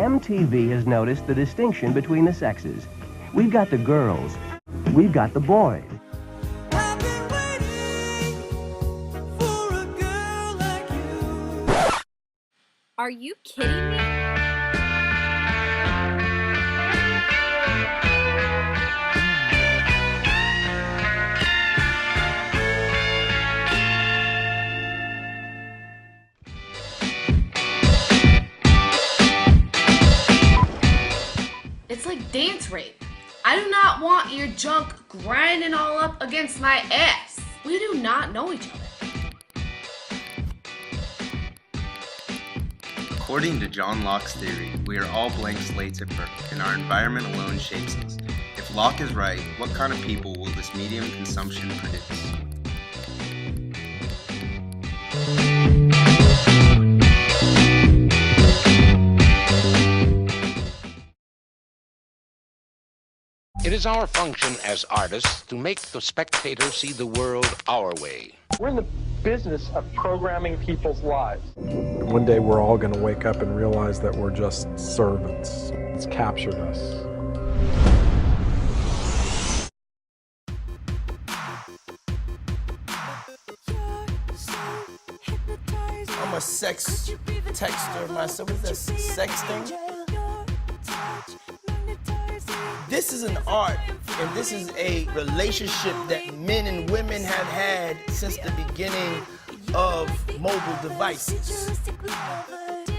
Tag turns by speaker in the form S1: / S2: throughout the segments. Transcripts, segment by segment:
S1: MTV has noticed the distinction between the sexes. We've got the girls, we've got the boys.
S2: I've been waiting for a girl like you.
S3: Are you kidding me?
S4: It's like dance rape. I do not want your junk grinding all up against my ass. We do not know each other.
S5: According to John Locke's theory, we are all blank slates at birth, and our environment alone shapes us. If Locke is right, what kind of people will this medium consumption produce?
S6: It is our function as artists to make the spectator see the world our way.
S7: We're in the business of programming people's lives. One day we're all going to wake up and realize that we're just servants. It's captured us.
S8: I'm a sex texter myself. What is that, sexting? This is an art, and this is a relationship that men and women have had since the beginning of mobile devices.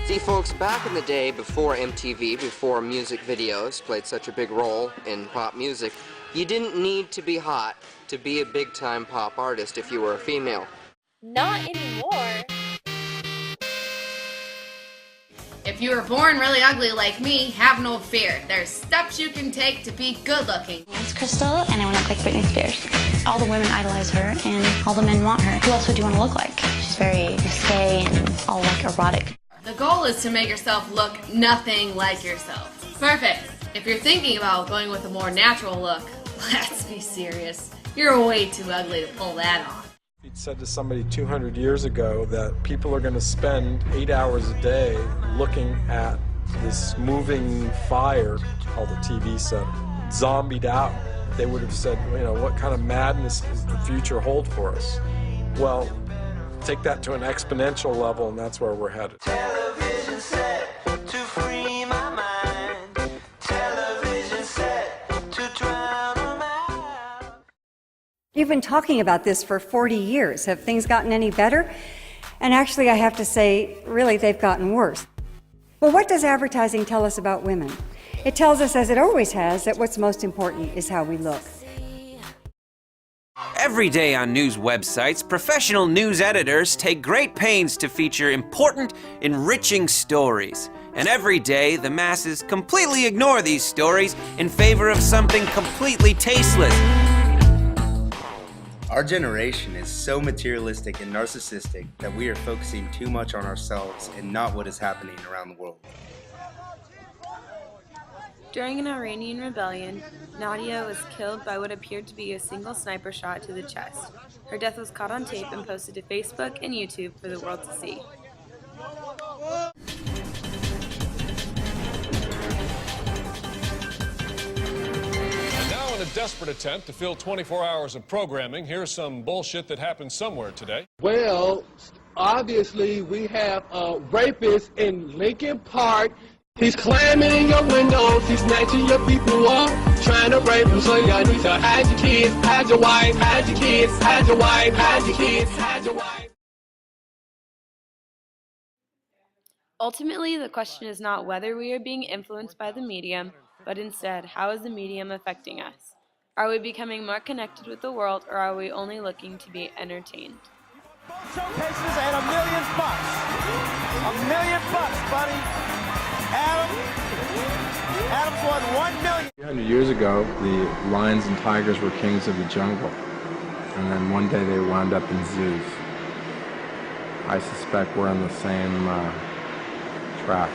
S9: See, folks, back in the day before MTV, before music videos played such a big role in pop music, you didn't need to be hot to be a big-time pop artist if you were a female.
S3: Not anymore.
S4: If you were born really ugly like me, have no fear. There's steps you can take to be good looking.
S10: My name's Crystal, and I want to look like Britney Spears. All the women idolize her, and all the men want her. Who else would you want to look like? She's very risque and all like erotic.
S4: The goal is to make yourself look nothing like yourself. Perfect. If you're thinking about going with a more natural look, let's be serious. You're way too ugly to pull that off.
S7: He said to somebody 200 years ago that people are going to spend 8 hours a day looking at this moving fire called a TV set, zombied out. They would have said, you know, what kind of madness does the future hold for us? Well, take that to an exponential level, and that's where we're headed.
S2: Television set to free my mind. Television set to drown them out.
S11: You've been talking about this for 40 years. Have things gotten any better? And actually, I have to say, really, they've gotten worse. Well, what does advertising tell us about women? It tells us, as it always has, that what's most important is how we look.
S12: Every day on news websites, professional news editors take great pains to feature important, enriching stories. And every day, the masses completely ignore these stories in favor of something completely tasteless.
S5: Our generation is so materialistic and narcissistic that we are focusing too much on ourselves and not what is happening around the world.
S13: During an Iranian rebellion, Nadia was killed by what appeared to be a single sniper shot to the chest. Her death was caught on tape and posted to Facebook and YouTube for the world to see.
S14: Now, in a desperate attempt to fill 24 hours of programming, here's some bullshit that happened somewhere today.
S15: Well, obviously, we have a rapist in Lincoln Park. He's climbing in your windows, he's snatching your people up, trying to rape them, so y'all need to hide your kids, hide your wife, hide your kids, hide your wife, hide your kids, hide your wife.
S13: Ultimately, the question is not whether we are being influenced by the medium, but instead, how is the medium affecting us? Are we becoming more connected with the world, or are we only looking to be entertained?
S2: Showcases and $1 million. $1 million, buddy. Adams won $1 million.
S7: 300 years ago, the lions and tigers were kings of the jungle. And then one day they wound up in zoos. I suspect we're on the same track.